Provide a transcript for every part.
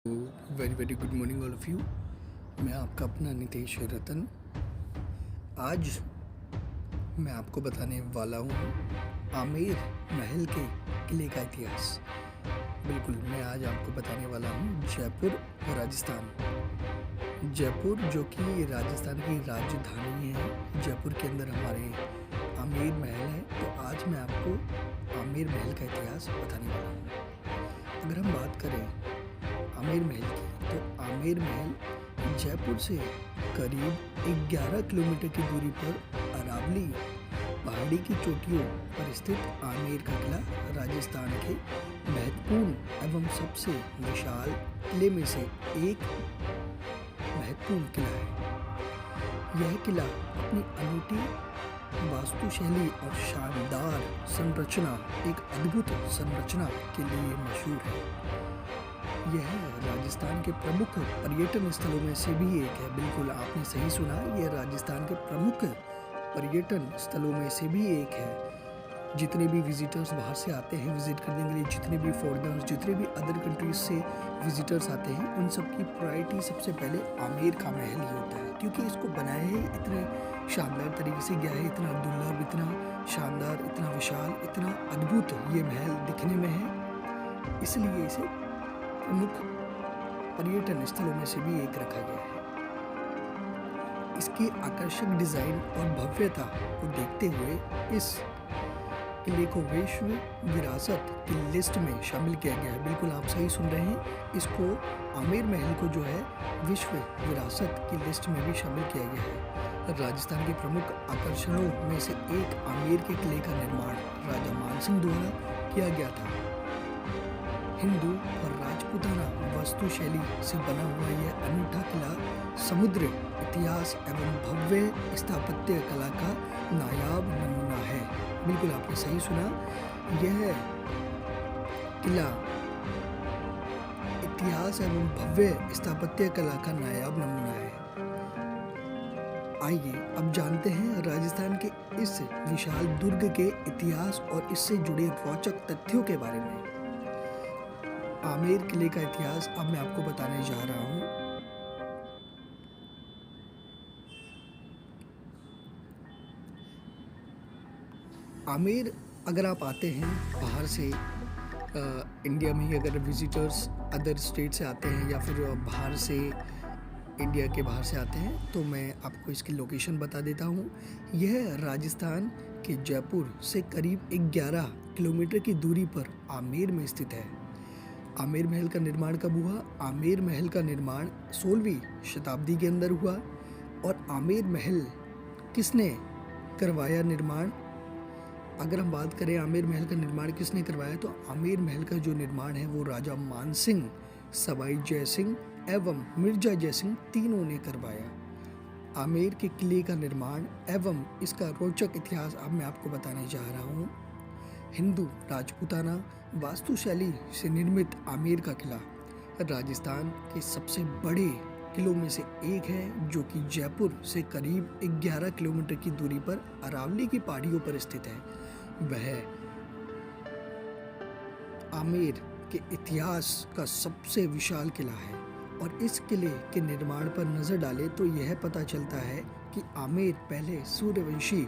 Very very good morning all of you. मैं आपका अपना नितेश रतन। आज मैं आपको बताने वाला हूँ आमेर महल के किले का इतिहास। बिल्कुल, मैं आज आपको बताने वाला हूँ जयपुर, राजस्थान। जयपुर जो कि राजस्थान की राजधानी है, जयपुर के अंदर हमारे आमेर महल है। तो आज मैं आपको आमेर महल का इतिहास बताने वाला हूँ। अगर हम बात करें आमेर महल की, तो आमेर महल जयपुर से करीब 11 किलोमीटर की दूरी पर अरावली पहाड़ी की चोटियों पर स्थित आमेर का किला राजस्थान के महत्वपूर्ण एवं सबसे विशाल किले में से एक महत्वपूर्ण किला है। यह किला अपनी अनूठी वास्तुशैली और शानदार संरचना, एक अद्भुत संरचना के लिए मशहूर है। यह राजस्थान के प्रमुख पर्यटन स्थलों में से भी एक है। बिल्कुल, आपने सही सुना, यह राजस्थान के प्रमुख पर्यटन स्थलों में से भी एक है। जितने भी विजिटर्स बाहर से आते हैं विजिट करने के लिए, जितने भी फॉरेनर्स, जितने भी अदर कंट्रीज से विजिटर्स आते हैं, उन सब की प्रायोरिटी सबसे पहले आमेर का महल ही होता है, क्योंकि इसको बनाया ही इतने शानदार तरीके से गया है, इतना दुर्लभ, इतना शानदार, इतना विशाल, इतना अद्भुत ये महल दिखने में है, इसलिए इसे प्रमुख पर्यटन स्थलों में से भी एक रखा गया है। इसकी आकर्षक डिजाइन और भव्यता को देखते हुए इस किले को विश्व विरासत की लिस्ट में शामिल किया गया है। बिल्कुल, आप सही सुन रहे हैं, इसको आमेर महल को जो है विश्व विरासत की लिस्ट में भी शामिल किया गया है। राजस्थान के प्रमुख आकर्षणों में से एक आमेर के किले का निर्माण राजा मानसिंह द्वारा किया गया था। हिंदू और राजपूताना वास्तुशैली से बना हुआ यह अनूठा किला समुद्र इतिहास एवं भव्य स्थापत्य कला का नायाब नमूना है। बिल्कुल, आपने सही सुना, यह किला इतिहास एवं भव्य स्थापत्य कला का नायाब नमूना है। आइए अब जानते हैं राजस्थान के इस विशाल दुर्ग के इतिहास और इससे जुड़े रोचक तथ्यों के बारे में। आमेर किले का इतिहास अब मैं आपको बताने जा रहा हूँ। आमेर अगर आप आते हैं बाहर से, इंडिया में ही अगर विजिटर्स अदर स्टेट से आते हैं या फिर बाहर से, इंडिया के बाहर से आते हैं, तो मैं आपको इसकी लोकेशन बता देता हूँ। यह राजस्थान के जयपुर से करीब 11 किलोमीटर की दूरी पर आमेर में स्थित है। आमेर महल का निर्माण कब हुआ? आमेर महल का निर्माण 16वीं शताब्दी के अंदर हुआ। और आमेर महल किसने करवाया निर्माण? अगर हम बात करें आमेर महल का निर्माण किसने करवाया, तो आमेर महल का जो निर्माण है वो राजा मानसिंह, सवाई जयसिंह एवं मिर्जा जयसिंह तीनों ने करवाया। आमेर के किले का निर्माण एवं इसका रोचक इतिहास अब मैं आपको बताने जा रहा हूँ। हिंदू राजपूताना वास्तुशैली से निर्मित आमेर का किला राजस्थान के सबसे बड़े किलों में से एक है, जो कि जयपुर से करीब 11 किलोमीटर की दूरी पर अरावली की पहाड़ियों पर स्थित है। वह आमेर के इतिहास का सबसे विशाल किला है और इस किले के निर्माण पर नजर डालें तो यह पता चलता है कि आमेर पहले सूर्यवंशी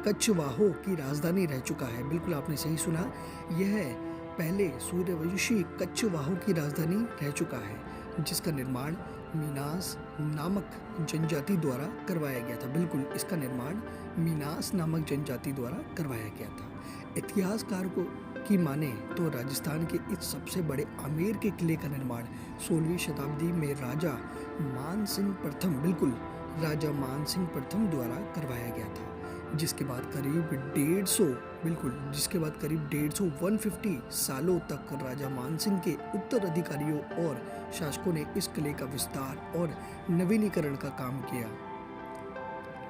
कच्छवाहों की राजधानी रह चुका है। बिल्कुल, आपने सही सुना, यह पहले सूर्यवंशी कच्छवाहों की राजधानी रह चुका है, जिसका निर्माण मीनास नामक जनजाति द्वारा करवाया गया था। बिल्कुल, इसका निर्माण मीनास नामक जनजाति द्वारा करवाया गया था। इतिहासकार की माने तो राजस्थान के इस सबसे बड़े आमेर के किले का निर्माण 16वीं शताब्दी में राजा मानसिंह प्रथम, बिल्कुल राजा मानसिंह प्रथम द्वारा करवाया गया था, जिसके बाद करीब 150 सालों तक राजा मानसिंह के उत्तराधिकारियों और शासकों ने इस किले का विस्तार और नवीनीकरण का काम किया।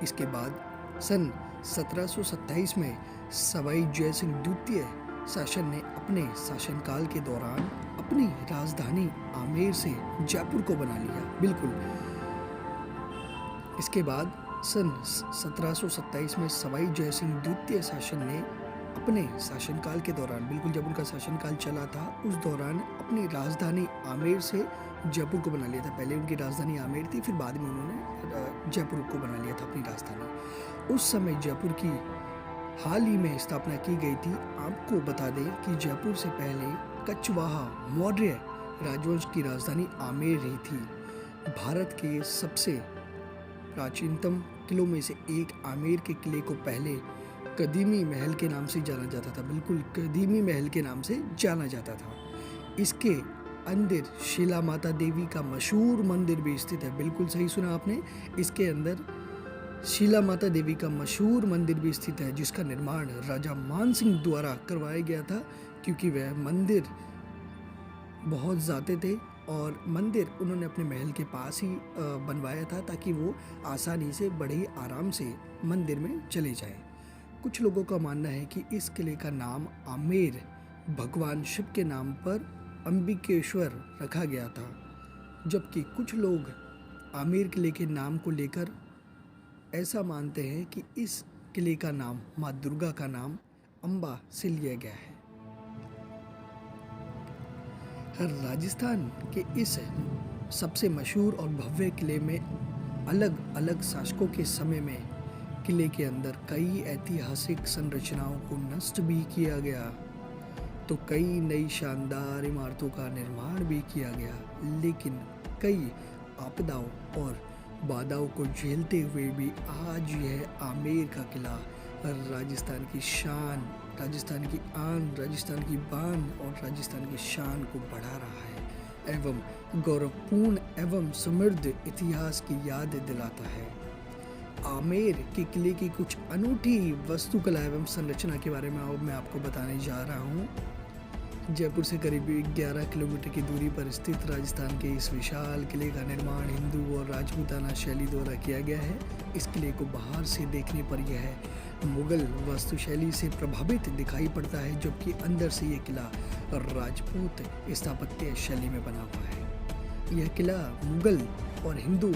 इसके बाद सन 1727 में सवाई जयसिंह द्वितीय शासन ने अपने शासनकाल के दौरान अपनी राजधानी आमेर से जयपुर को बना लिया। बिल्कुल, इसके बाद सन 1727 में सवाई जयसिंह द्वितीय शासन ने अपने शासनकाल के दौरान, बिल्कुल जब उनका शासनकाल चला था, उस दौरान अपनी राजधानी आमेर से जयपुर को बना लिया था। पहले उनकी राजधानी आमेर थी, फिर बाद में उन्होंने जयपुर को बना लिया था अपनी राजधानी। उस समय जयपुर की हाल ही में स्थापना की गई थी। आपको बता दें कि जयपुर से पहले कछवाहा मौर्य राजवंश की राजधानी आमेर रही थी। भारत के सबसे प्राचीनतम किलों में से एक आमेर के किले को पहले कदीमी महल के नाम से जाना जाता था। बिल्कुल कदीमी महल के नाम से जाना जाता था। इसके अंदर शिला माता देवी का मशहूर मंदिर भी स्थित है। बिल्कुल सही सुना आपने, इसके अंदर शिला माता देवी का मशहूर मंदिर भी स्थित है, जिसका निर्माण राजा मान सिंह द्वारा करवाया गया था, क्योंकि वह मंदिर बहुत ज़्यादा थे और मंदिर उन्होंने अपने महल के पास ही बनवाया था, ताकि वो आसानी से बड़े ही आराम से मंदिर में चले जाएं। कुछ लोगों का मानना है कि इस किले का नाम आमेर भगवान शिव के नाम पर अंबिकेश्वर रखा गया था, जबकि कुछ लोग आमेर किले के नाम को लेकर ऐसा मानते हैं कि इस किले का नाम माँ दुर्गा का नाम अम्बा से लिया गया है। राजस्थान के इस सबसे मशहूर और भव्य किले में अलग अलग शासकों के समय में किले के अंदर कई ऐतिहासिक संरचनाओं को नष्ट भी किया गया, तो कई नई शानदार इमारतों का निर्माण भी किया गया, लेकिन कई आपदाओं और बाधाओं को झेलते हुए भी आज यह आमेर का किला राजस्थान की शान, राजस्थान की आन, राजस्थान की बान और राजस्थान की शान को बढ़ा रहा है एवं गौरवपूर्ण एवं समृद्ध इतिहास की याद दिलाता है। आमेर के किले की कुछ अनूठी वास्तुकला एवं संरचना के बारे में अब मैं आपको बताने जा रहा हूँ। जयपुर से करीब 11 किलोमीटर की दूरी पर स्थित राजस्थान के इस विशाल किले का निर्माण हिंदू और राजपूताना शैली द्वारा किया गया है। इस किले को बाहर से देखने पर यह मुगल वास्तुशैली से प्रभावित दिखाई पड़ता है, जबकि अंदर से ये किला राजपूत स्थापत्य शैली में बना हुआ है। यह किला मुगल और हिंदू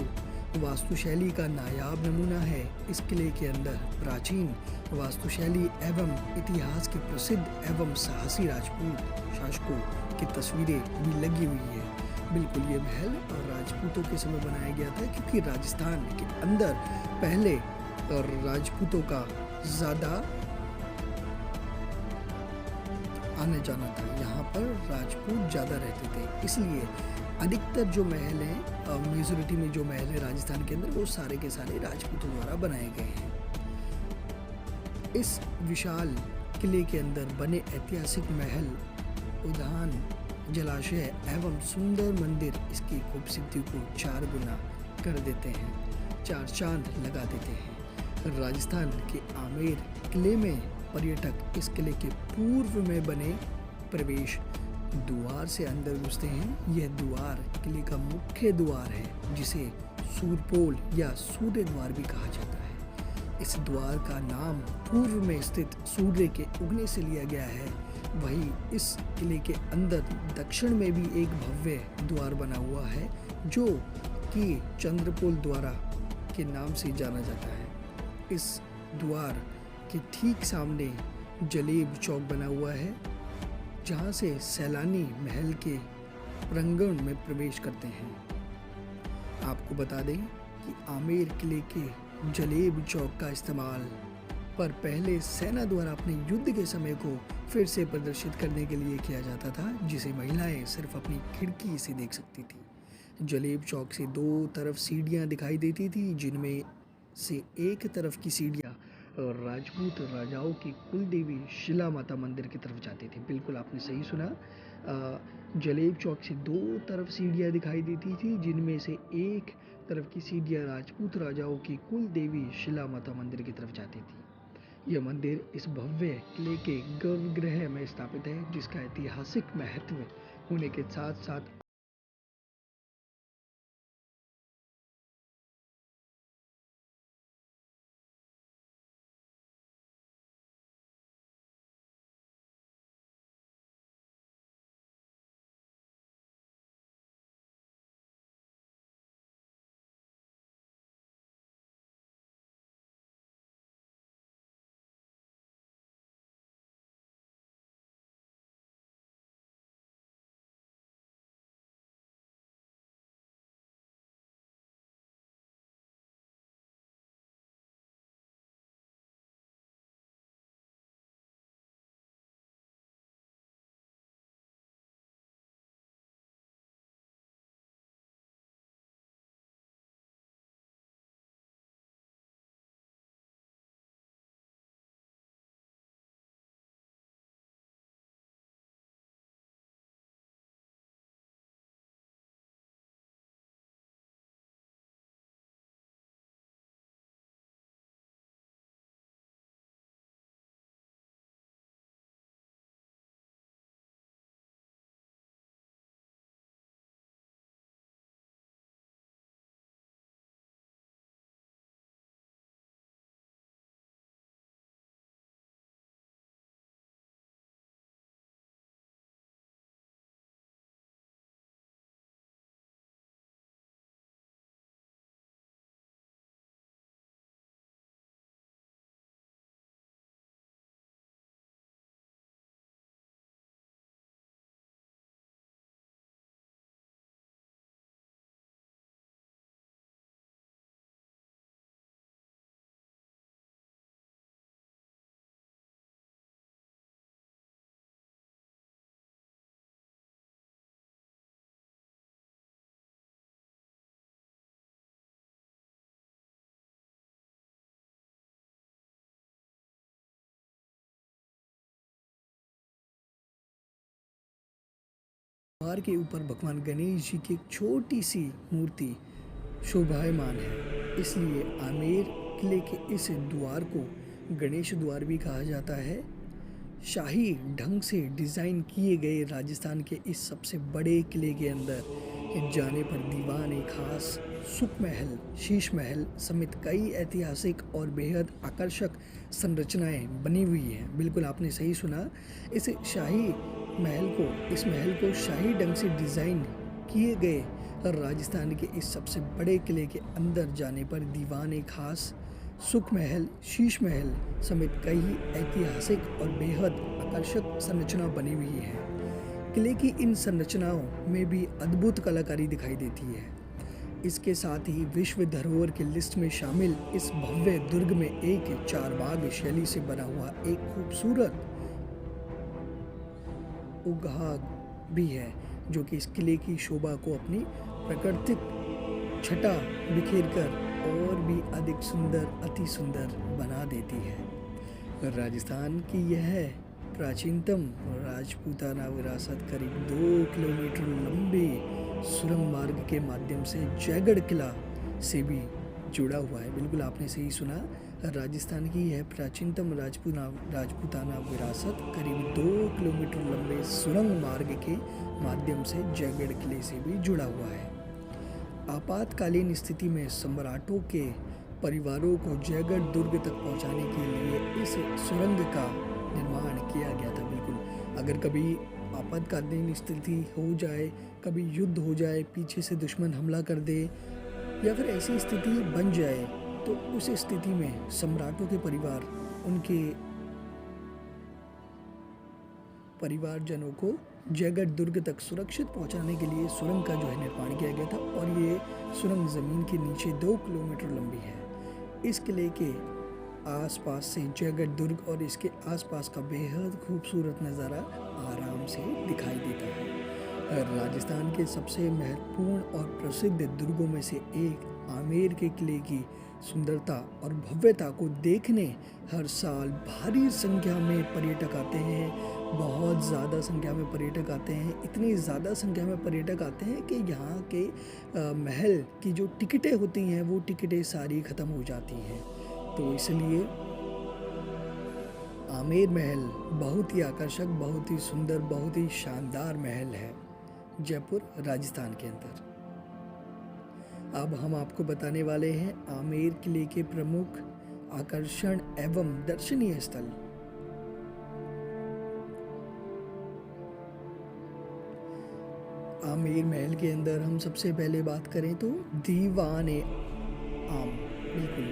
वास्तुशैली का नायाब नमूना है। इस किले के अंदर प्राचीन वास्तुशैली एवं इतिहास के प्रसिद्ध एवं साहसी राजपूत शासकों की तस्वीरें भी लगी हुई है। बिल्कुल ये महल और राजपूतों के समय बनाया गया था, क्योंकि राजस्थान के अंदर पहले राजपूतों का ज़्यादा आना जाना था। यहाँ पर राजपूत ज़्यादा रहते थे, इसलिए अधिकतर जो महल हैं, मेजोरिटी में जो महल है राजस्थान के अंदर, वो सारे के सारे राजपूतों द्वारा बनाए गए हैं। इस विशाल किले के अंदर बने ऐतिहासिक महल, उद्यान, जलाशय एवं सुंदर मंदिर इसकी खूबसूरती को 4 गुना कर देते हैं, 4 चांद लगा देते हैं। राजस्थान के आमेर किले में पर्यटक इस किले के पूर्व में बने प्रवेश द्वार से अंदर घुसते हैं। यह द्वार किले का मुख्य द्वार है, जिसे सूर्यपोल या सूर्य द्वार भी कहा जाता है। इस द्वार का नाम पूर्व में स्थित सूर्य के उगने से लिया गया है। वहीं इस किले के अंदर दक्षिण में भी एक भव्य द्वार बना हुआ है, जो कि चंद्रपोल द्वारा के नाम से जाना जाता है। इस द्वार के ठीक सामने जलेब चौक बना हुआ है, जहाँ से सैलानी महल के प्रांगण में प्रवेश करते हैं। आपको बता दें कि आमेर किले के जलेब चौक का इस्तेमाल पर पहले सेना द्वारा अपने युद्ध के समय को फिर से प्रदर्शित करने के लिए किया जाता था, जिसे महिलाएं सिर्फ अपनी खिड़की से देख सकती थी। जलेब चौक से 2 तरफ सीढ़ियां दिखाई देती थी, जिनमें से एक तरफ की सीढ़ियां राजपूत राजाओं की कुल देवी शिला माता मंदिर की तरफ जाती थी। बिल्कुल आपने सही सुना, जलेब चौक से 2 तरफ सीढ़ियां दिखाई देती थी, जिनमें से एक तरफ की सीढ़ियां राजपूत राजाओं की कुल देवी शिला माता मंदिर की तरफ जाती थी। यह मंदिर इस भव्य किले के गर्भगृह में स्थापित है, जिसका ऐतिहासिक महत्व होने के साथ साथ द्वार के ऊपर भगवान गणेश जी की एक छोटी सी मूर्ति शोभायमान है, इसलिए आमेर किले के इस द्वार को गणेश द्वार भी कहा जाता है। शाही ढंग से डिज़ाइन किए गए राजस्थान के इस सबसे बड़े किले के अंदर जाने पर दीवान ए खास, सुख महल, शीश महल समेत कई ऐतिहासिक और बेहद आकर्षक संरचनाएं बनी हुई हैं। बिल्कुल आपने सही सुना, इस महल को शाही ढंग से डिज़ाइन किए गए राजस्थान के इस सबसे बड़े किले के अंदर जाने पर दीवान ए खास, सुख महल, शीश महल समेत कई ऐतिहासिक और बेहद आकर्षक संरचना बनी हुई है। किले की इन संरचनाओं में भी अद्भुत कलाकारी दिखाई देती है। इसके साथ ही विश्व धरोहर की लिस्ट में शामिल इस भव्य दुर्ग में एक चारबाग शैली से बना हुआ एक खूबसूरत उद्यान भी है, जो कि इस किले की शोभा को अपनी प्राकृतिक छटा बिखेर कर और भी अधिक सुंदर, अति सुंदर बना देती है। राजस्थान की यह प्राचीनतम राजपूताना विरासत करीब 2 किलोमीटर लंबे सुरंग मार्ग के माध्यम से जयगढ़ किला से भी जुड़ा हुआ है। बिल्कुल आपने सही सुना, राजस्थान की यह प्राचीनतम राजपूताना विरासत करीब 2 किलोमीटर लंबे सुरंग मार्ग के माध्यम से जयगढ़ किले से भी जुड़ा हुआ है। आपातकालीन स्थिति में सम्राटों के परिवारों को जयगढ़ दुर्ग तक पहुंचाने के लिए इस सुरंग का निर्माण किया गया था। बिल्कुल, अगर कभी आपातकालीन स्थिति हो जाए, कभी युद्ध हो जाए, पीछे से दुश्मन हमला कर दे या फिर ऐसी स्थिति बन जाए, तो उस स्थिति में सम्राटों के परिवार उनके परिवारजनों को जयगढ़ दुर्ग तक सुरक्षित पहुंचाने के लिए सुरंग का जो है निर्माण किया गया था, और ये सुरंग ज़मीन के नीचे 2 किलोमीटर लंबी है। इस किले के आसपास से जयगढ़ दुर्ग और इसके आसपास का बेहद खूबसूरत नज़ारा आराम से दिखाई देता है। राजस्थान के सबसे महत्वपूर्ण और प्रसिद्ध दुर्गों में से एक आमेर के किले की सुंदरता और भव्यता को देखने हर साल भारी संख्या में पर्यटक आते हैं। बहुत ज़्यादा संख्या में पर्यटक आते हैं, इतनी ज़्यादा संख्या में पर्यटक आते हैं कि यहाँ के महल की जो टिकटें होती हैं वो टिकटें सारी ख़त्म हो जाती हैं। तो इसलिए आमेर महल बहुत ही आकर्षक, बहुत ही सुंदर, बहुत ही शानदार महल है जयपुर राजस्थान के अंदर। अब हम आपको बताने वाले हैं आमेर किले के प्रमुख आकर्षण एवं दर्शनीय स्थल। आमेर महल के अंदर हम सबसे पहले बात करें तो दीवान-ए आम। बिल्कुल,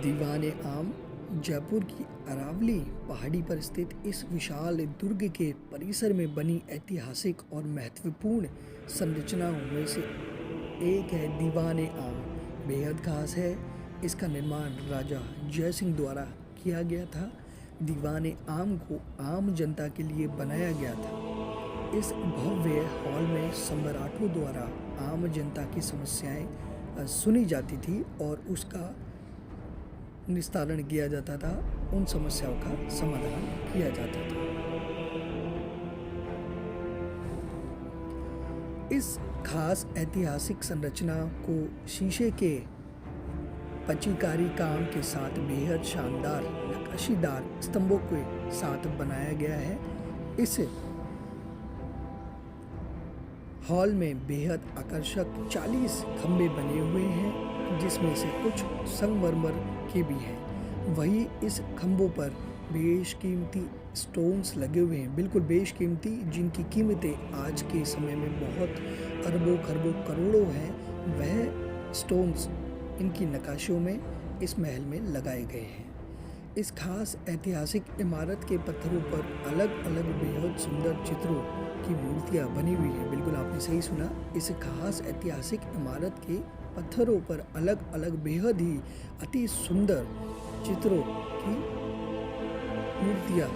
दीवान-ए-आम जयपुर की अरावली पहाड़ी पर स्थित इस विशाल दुर्ग के परिसर में बनी ऐतिहासिक और महत्वपूर्ण संरचनाओं में से एक है दीवान-ए-आम। बेहद खास है, इसका निर्माण राजा जय सिंह द्वारा किया गया था। दीवान-ए-आम को आम जनता के लिए बनाया गया था। इस भव्य हॉल में सम्राटों द्वारा आम जनता की समस्याएं सुनी जाती थी और उसका निस्तारण किया जाता था, उन समस्याओं का समाधान किया जाता था। इस खास ऐतिहासिक संरचना को शीशे के पच्चीकारी काम के साथ बेहद शानदार नक्काशीदार स्तंभों के साथ बनाया गया है। इस हॉल में बेहद आकर्षक 40 खंभे बने हुए हैं, जिसमें से कुछ संगमरमर के भी हैं। वहीं इस खंभों पर बेशकीमती स्टोन्स लगे हुए हैं, बिल्कुल बेशकीमती, जिनकी कीमतें आज के समय में बहुत अरबों खरबों करोड़ों हैं। वह स्टोन्स इनकी नक्काशियों में इस महल में लगाए गए हैं। इस खास ऐतिहासिक इमारत के पत्थरों पर अलग अलग बेहद सुंदर चित्रों की मूर्तियाँ बनी हुई हैं। बिल्कुल आपने सही सुना, इस खास ऐतिहासिक इमारत के पत्थरों पर अलग अलग बेहद ही अति सुंदर चित्रों की मूर्तियाँ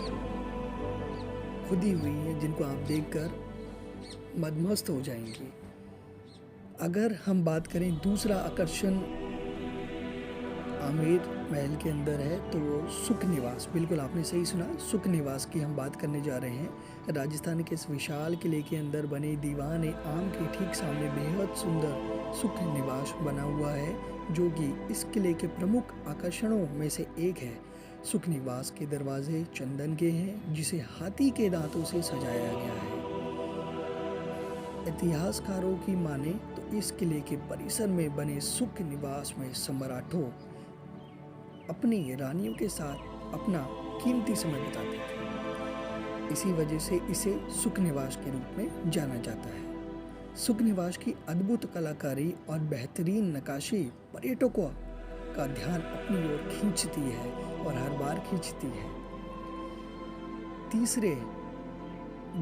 खुदी हुई हैं, जिनको आप देखकर मदमस्त हो जाएंगे। अगर हम बात करें दूसरा आकर्षण आमेर महल के अंदर है तो वो सुख निवास, बिल्कुल आपने सही सुना, सुख निवास की हम बात करने जा रहे हैं। राजस्थान के इस विशाल किले के अंदर बने दीवान आम के ठीक सामने बेहद सुंदर सुख निवास बना हुआ है, जो कि इस किले के प्रमुख आकर्षणों में से एक है। सुख निवास के दरवाजे चंदन के हैं, जिसे हाथी के दांतों से सजाया गया है। इतिहासकारों की माने तो इस किले के परिसर में बने सुख निवास में सम्राटों अपनी रानियों के साथ अपना कीमती समय बिताते थे। इसी वजह से इसे सुख निवास के रूप में जाना जाता है। सुख निवास की अद्भुत कलाकारी और बेहतरीन नक्काशी पर्यटकों का ध्यान अपनी ओर खींचती है और हर बार खींचती है। तीसरे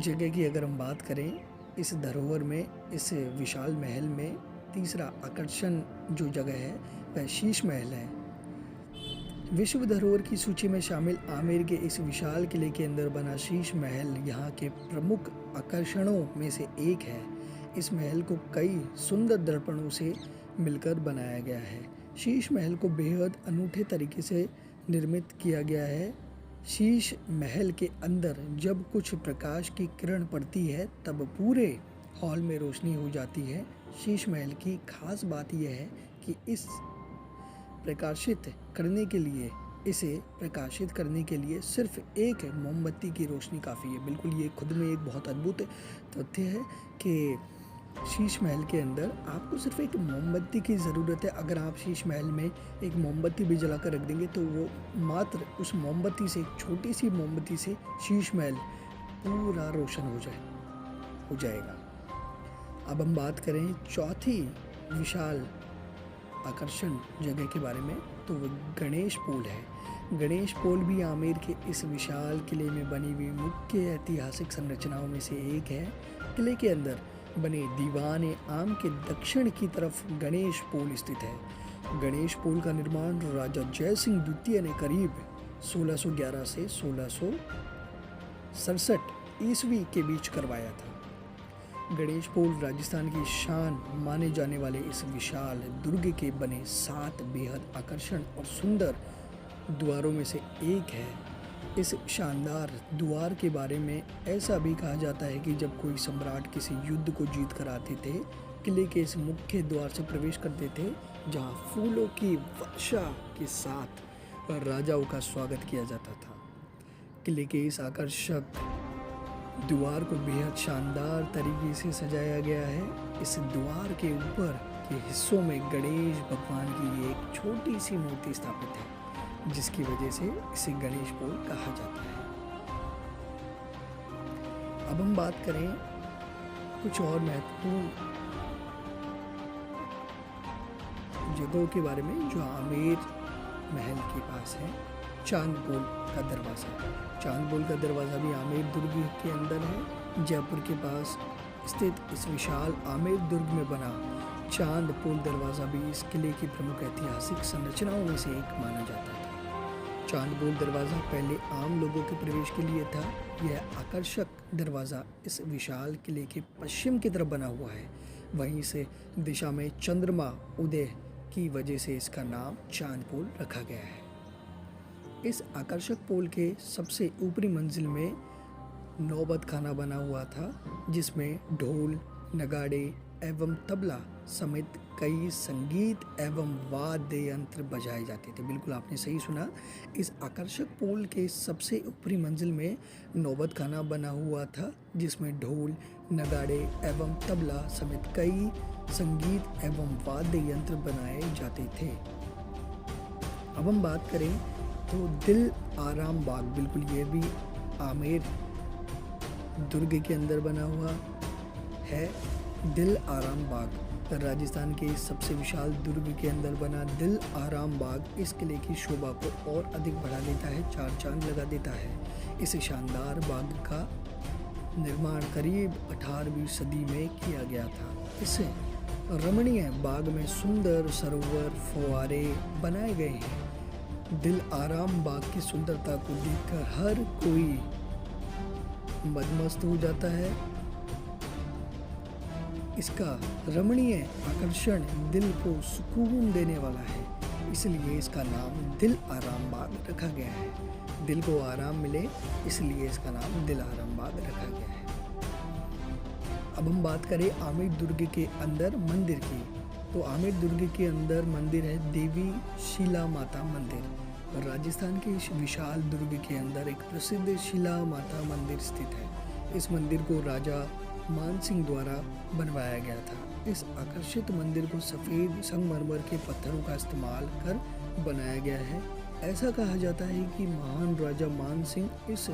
जगह की अगर हम बात करें, इस धरोहर में, इस विशाल महल में तीसरा आकर्षण जो जगह है वह शीश महल है। विश्व धरोहर की सूची में शामिल आमेर के इस विशाल किले के अंदर बना शीश महल यहाँ के प्रमुख आकर्षणों में से एक है। इस महल को कई सुंदर दर्पणों से मिलकर बनाया गया है। शीश महल को बेहद अनूठे तरीके से निर्मित किया गया है। शीश महल के अंदर जब कुछ प्रकाश की किरण पड़ती है तब पूरे हॉल में रोशनी हो जाती है। शीश महल की खास बात यह है कि इसे प्रकाशित करने के लिए सिर्फ एक मोमबत्ती की रोशनी काफ़ी है। बिल्कुल, ये खुद में एक बहुत अद्भुत तथ्य है कि शीश महल के अंदर आपको सिर्फ एक मोमबत्ती की ज़रूरत है। अगर आप शीश महल में एक मोमबत्ती भी जलाकर रख देंगे तो वो मात्र उस मोमबत्ती से, एक छोटी सी मोमबत्ती से शीश महल पूरा रोशन हो जाएगा। अब हम बात करें चौथी विशाल आकर्षण जगह के बारे में, तो वो गणेश पोल है। गणेश पोल भी आमेर के इस विशाल किले में बनी हुई मुख्य ऐतिहासिक संरचनाओं में से एक है। किले के अंदर बने दीवान आम के दक्षिण की तरफ गणेश पोल स्थित है। गणेश पोल का निर्माण राजा जय सिंह द्वितीय ने करीब 1611 से 1667 ईस्वी के बीच करवाया था। गणेश पोल राजस्थान की शान माने जाने वाले इस विशाल दुर्ग के बने 7 बेहद आकर्षण और सुंदर द्वारों में से एक है। इस शानदार द्वार के बारे में ऐसा भी कहा जाता है कि जब कोई सम्राट किसी युद्ध को जीत कर आते थे, किले के इस मुख्य द्वार से प्रवेश करते थे, जहां फूलों की वर्षा के साथ राजाओं का स्वागत किया जाता था। किले के इस आकर्षक द्वार को बेहद शानदार तरीके से सजाया गया है। इस द्वार के ऊपर के हिस्सों में गणेश भगवान की एक छोटी सी मूर्ति स्थापित है, जिसकी वजह से इसे गणेश पोल कहा जाता है। अब हम बात करें कुछ और महत्वपूर्ण जगहों के बारे में जो आमेर महल के पास है। चांद पोल का दरवाज़ा। चांद पोल का दरवाज़ा भी आमेर दुर्ग के अंदर है। जयपुर के पास स्थित इस विशाल आमेर दुर्ग में बना चांद पोल दरवाज़ा भी इस किले की प्रमुख ऐतिहासिक संरचनाओं में से एक माना जाता है। चांदपोल दरवाज़ा पहले आम लोगों के प्रवेश के लिए था। यह आकर्षक दरवाज़ा इस विशाल किले के पश्चिम की तरफ बना हुआ है। वहीं से दिशा में चंद्रमा उदय की वजह से इसका नाम चांदपोल रखा गया है। इस आकर्षक पोल के सबसे ऊपरी मंजिल में नौबत खाना बना हुआ था, जिसमें ढोल, नगाड़े एवं तबला समेत कई संगीत एवं वाद्य यंत्र बजाए जाते थे। बिल्कुल आपने सही सुना। इस आकर्षक पोल के सबसे ऊपरी मंजिल में नौबत खाना बना हुआ था, जिसमें ढोल, नगाड़े एवं तबला समेत कई संगीत एवं वाद्य यंत्र बनाए जाते थे। अब हम बात करें तो दिल आराम बाग, बिल्कुल ये भी आमेर दुर्ग के अंदर बना हुआ है। दिल आराम बाग राजस्थान के सबसे विशाल दुर्ग के अंदर बना दिल आराम बाग इस किले की शोभा को और अधिक बढ़ा देता है, 4 चांद लगा देता है। इस शानदार बाग का निर्माण करीब 18वीं सदी में किया गया था। इस रमणीय बाग में सुंदर सरोवर, फुव्वारे बनाए गए हैं। दिल आराम बाग की सुंदरता को देखकर हर कोई मदमस्त हो जाता है। इसका रमणीय आकर्षण दिल को सुकून देने वाला है। इसलिए इसका नाम दिल आराम बाग रखा गया है। दिल को आराम मिले इसलिए इसका नाम दिल आराम बाग रखा गया है। अब हम बात करें आमेर दुर्ग के अंदर मंदिर की, तो आमेर दुर्ग के अंदर मंदिर है देवी शिला माता मंदिर। और राजस्थान के इस विशाल दुर्ग के अंदर एक प्रसिद्ध शिला माता मंदिर स्थित है। इस मंदिर को राजा मानसिंह द्वारा बनवाया गया था। इस आकर्षित मंदिर को सफ़ेद संगमरमर के पत्थरों का इस्तेमाल कर बनाया गया है। ऐसा कहा जाता है कि महान राजा मानसिंह इस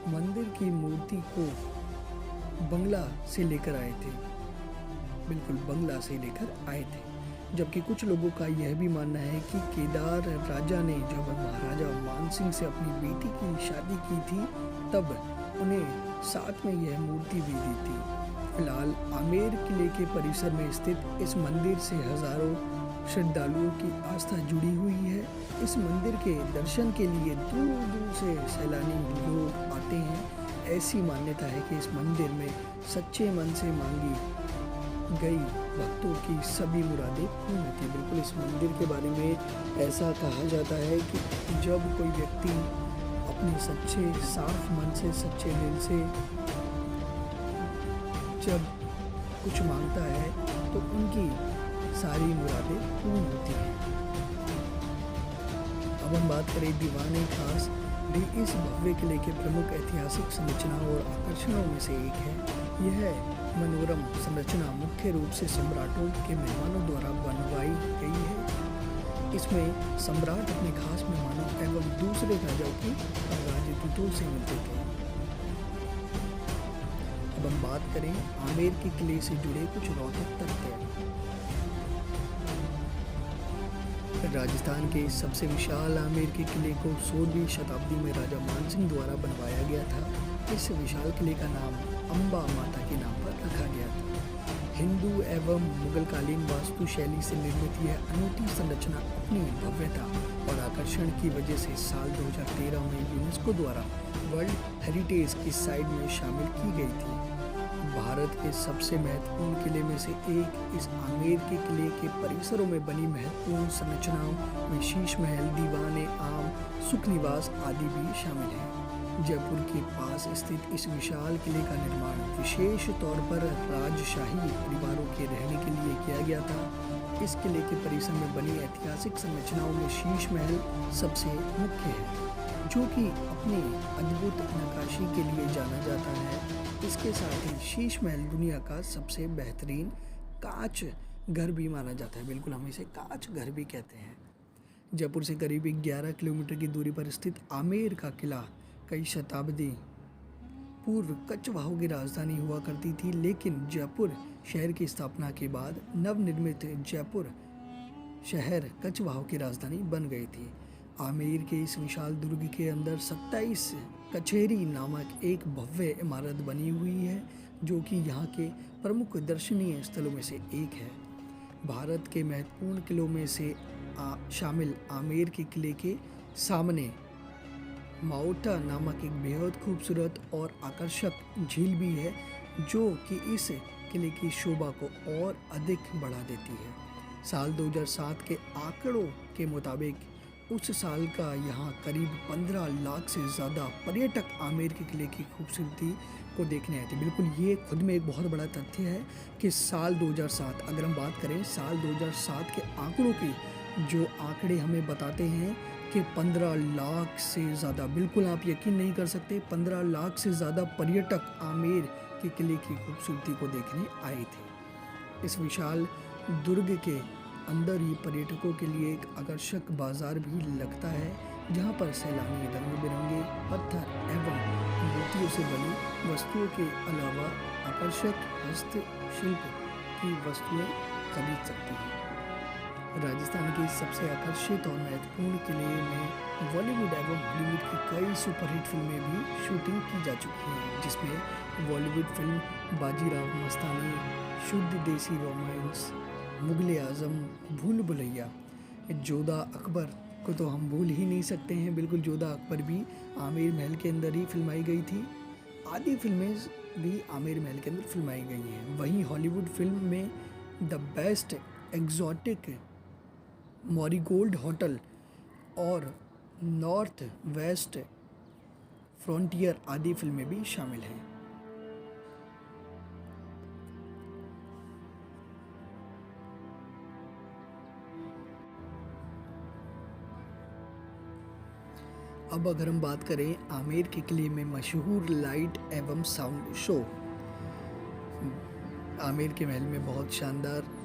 मंदिर की मूर्ति को बंगला से लेकर आए थे, बिल्कुल बंगला से लेकर आए थे। जबकि कुछ लोगों का यह भी मानना है कि केदार राजा ने जब महाराजा मानसिंह से अपनी बेटी की शादी की थी तब उन्हें साथ में यह मूर्ति भी दी थी। फिलहाल आमेर किले के परिसर में स्थित इस मंदिर से हजारों श्रद्धालुओं की आस्था जुड़ी हुई है। इस मंदिर के दर्शन के लिए दूर दूर से सैलानी लोग आते हैं। ऐसी मान्यता है कि इस मंदिर में सच्चे मन से मांगी गई भक्तों की सभी मुरादें पूर्ण होती हैं। बिल्कुल इस मंदिर के बारे में ऐसा कहा जाता है कि जब कोई व्यक्ति अपने सच्चे साफ मन से सच्चे दिल से जब कुछ मांगता है तो उनकी सारी मुरादें पूर्ण होती हैं। अब हम बात करें दीवाने खास भी इस भव्य किले के प्रमुख ऐतिहासिक संरचनाओं और आकर्षणों में से एक है। यह मनोरम संरचना मुख्य रूप से सम्राटों के मेहमानों द्वारा बनवाई गई है। इसमें सम्राट अपने खास मेहमानों एवं दूसरे राजाओं की राजदूतों से मिलते थे। अब हम बात करें आमेर के किले से जुड़े कुछ रोचक तथ्य। राजस्थान के सबसे विशाल आमेर के किले को 16वीं शताब्दी में राजा मानसिंह द्वारा बनवाया गया था। इस विशाल किले का नाम अम्बा माता के नाम पर रखा गया था। हिंदू एवं मुगलकालीन वास्तुशैली से निर्मित यह अनूठी संरचना अपनी भव्यता और आकर्षण की वजह से साल 2013 में यूनेस्को द्वारा वर्ल्ड हेरिटेज की साइट में शामिल की गई थी। भारत के सबसे महत्वपूर्ण किले में से एक इस आमेर के किले के परिसरों में बनी महत्वपूर्ण संरचनाओं में शीश महल, दीवाने आम, सुख निवास आदि भी शामिल हैं। जयपुर के पास स्थित इस विशाल किले का निर्माण विशेष तौर पर राजशाही परिवारों के रहने के लिए किया गया था। इस किले के परिसर में बनी ऐतिहासिक संरचनाओं में शीश महल सबसे मुख्य है, जो कि अपनी अद्भुत नक्काशी के लिए जाना जाता है। इसके साथ ही शीश महल दुनिया का सबसे बेहतरीन कांच घर भी माना जाता है। बिल्कुल हम इसे कांच घर भी कहते हैं। जयपुर से करीब 11 किलोमीटर की दूरी पर स्थित आमेर का किला कई शताब्दी पूर्व कछवाहों की राजधानी हुआ करती थी, लेकिन जयपुर शहर की स्थापना के बाद नवनिर्मित जयपुर शहर कछवाहों की राजधानी बन गई थी। आमेर के इस विशाल दुर्ग के अंदर 27 कचहरी नामक एक भव्य इमारत बनी हुई है, जो कि यहाँ के प्रमुख दर्शनीय स्थलों में से एक है। भारत के महत्वपूर्ण किलों में से शामिल आमेर के किले के सामने माओटा नामक एक बेहद खूबसूरत और आकर्षक झील भी है, जो कि इस किले की शोभा को और अधिक बढ़ा देती है। साल 2007 के आंकड़ों के मुताबिक उस साल का यहाँ करीब 15 लाख से ज़्यादा पर्यटक आमेर के किले की खूबसूरती को देखने आए थे। बिल्कुल ये खुद में एक बहुत बड़ा तथ्य है कि साल 2007, अगर हम बात करें साल 2007 के आंकड़ों की, जो आंकड़े हमें बताते हैं कि 15 लाख से ज़्यादा, बिल्कुल आप यकीन नहीं कर सकते, 15 लाख से ज़्यादा पर्यटक आमेर के किले की खूबसूरती को देखने आए थे। इस विशाल दुर्ग के अंदर ही पर्यटकों के लिए एक आकर्षक बाजार भी लगता है, जहां पर सैलानी रंग बिरंगे पत्थर एवं मोतियों से बनी वस्तुओं के अलावा आकर्षक हस्तशिल्प की वस्तुएं खरीद सकते हैं। राजस्थान के सबसे आकर्षित और महत्वपूर्ण किले में बॉलीवुड एवं हॉलीवुड की कई सुपरहिट फिल्में भी शूटिंग की जा चुकी हैं, जिसमें बॉलीवुड फिल्म बाजीराव मस्तानी, शुद्ध देसी रोमांस, मुगले आजम, भूल भुलैया, जोधा अकबर को तो हम भूल ही नहीं सकते हैं। बिल्कुल जोधा अकबर भी आमेर महल के अंदर ही फिल्माई गई थी। आदि फिल्में भी आमेर महल के अंदर फिल्माई गई हैं। वहीं हॉलीवुड फिल्म में द बेस्ट एग्जॉटिक मॉरीगोल्ड होटल और नॉर्थ वेस्ट फ्रंटियर आदि फिल्में भी शामिल हैं। अब अगर हम बात करें आमेर के किले में मशहूर लाइट एवं साउंड शो, आमेर के महल में बहुत शानदार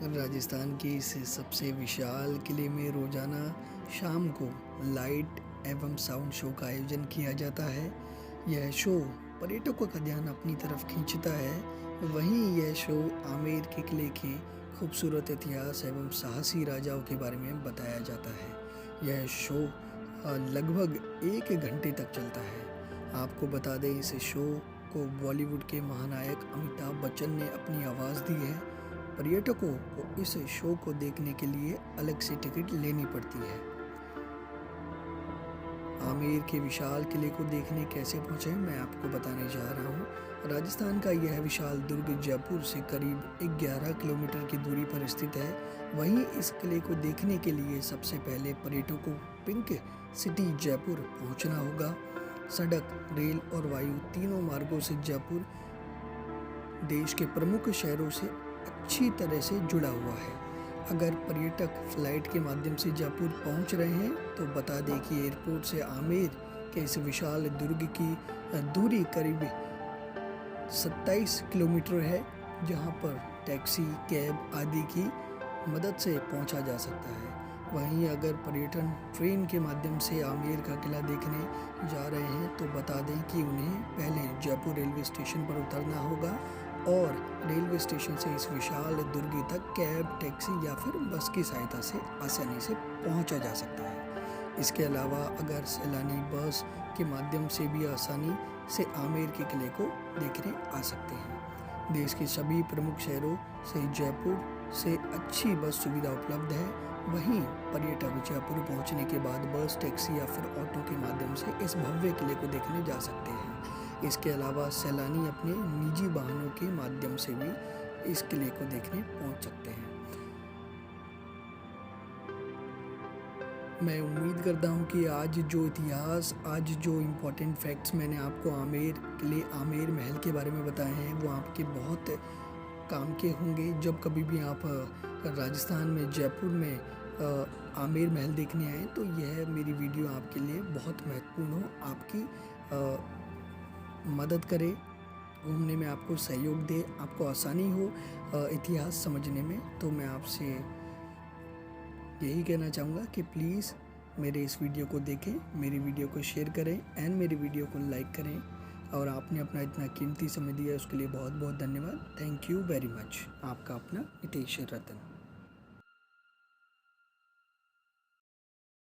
राजस्थान के इस सबसे विशाल किले में रोजाना शाम को लाइट एवं साउंड शो का आयोजन किया जाता है। यह शो पर्यटकों का ध्यान अपनी तरफ खींचता है। वहीं यह शो आमेर के किले के खूबसूरत इतिहास एवं साहसी राजाओं के बारे में बताया जाता है। यह शो लगभग 1 घंटे तक चलता है। आपको बता दें, इस शो को बॉलीवुड के महानायक अमिताभ बच्चन ने अपनी आवाज़ दी है। पर्यटकों को इस शो को देखने के लिए अलग से टिकट लेनी पड़ती है। आमेर के विशाल किले को देखने कैसे पहुंचे, मैं आपको बताने जा रहा हूं। राजस्थान का यह विशाल दुर्ग जयपुर से करीब 11 किलोमीटर की दूरी पर स्थित है। वहीं इस किले को देखने के लिए सबसे पहले पर्यटकों को पिंक सिटी जयपुर पहुंचना होगा। सड़क, रेल और वायु तीनों मार्गों से जयपुर देश के प्रमुख शहरों से अच्छी तरह से जुड़ा हुआ है। अगर पर्यटक फ्लाइट के माध्यम से जयपुर पहुंच रहे हैं तो बता दें कि एयरपोर्ट से आमेर के इस विशाल दुर्ग की दूरी करीब 27 किलोमीटर है, जहां पर टैक्सी, कैब आदि की मदद से पहुंचा जा सकता है। वहीं अगर पर्यटन ट्रेन के माध्यम से आमेर का किला देखने जा रहे हैं तो बता दें कि उन्हें पहले जयपुर रेलवे स्टेशन पर उतरना होगा और रेलवे स्टेशन से इस विशाल दुर्ग तक कैब, टैक्सी या फिर बस की सहायता से आसानी से पहुंचा जा सकता है। इसके अलावा अगर सैलानी बस के माध्यम से भी आसानी से आमेर के किले को देखने आ सकते हैं। देश के सभी प्रमुख शहरों से जयपुर से अच्छी बस सुविधा उपलब्ध है। वहीं पर्यटक जयपुर पहुंचने के बाद बस, टैक्सी या फिर ऑटो के माध्यम से इस भव्य किले को देखने जा सकते हैं। इसके अलावा सैलानी अपने निजी वाहनों के माध्यम से भी इस किले को देखने पहुंच सकते हैं। मैं उम्मीद करता हूं कि आज जो इम्पोर्टेंट फैक्ट्स मैंने आपको आमेर किले, आमेर महल के बारे में बताए हैं वो आपके बहुत काम के होंगे। जब कभी भी आप राजस्थान में जयपुर में आमेर महल देखने आए तो यह मेरी वीडियो आपके लिए बहुत महत्वपूर्ण हो, आपकी मदद करे, घूमने में आपको सहयोग दे, आपको आसानी हो इतिहास समझने में। तो मैं आपसे यही कहना चाहूँगा कि प्लीज़ मेरे इस वीडियो को देखें, मेरी वीडियो को शेयर करें एंड मेरी वीडियो को लाइक करें। और आपने अपना इतना कीमती समय दिया उसके लिए बहुत बहुत धन्यवाद। Thank you very much. आपका अपना नितेश रतन।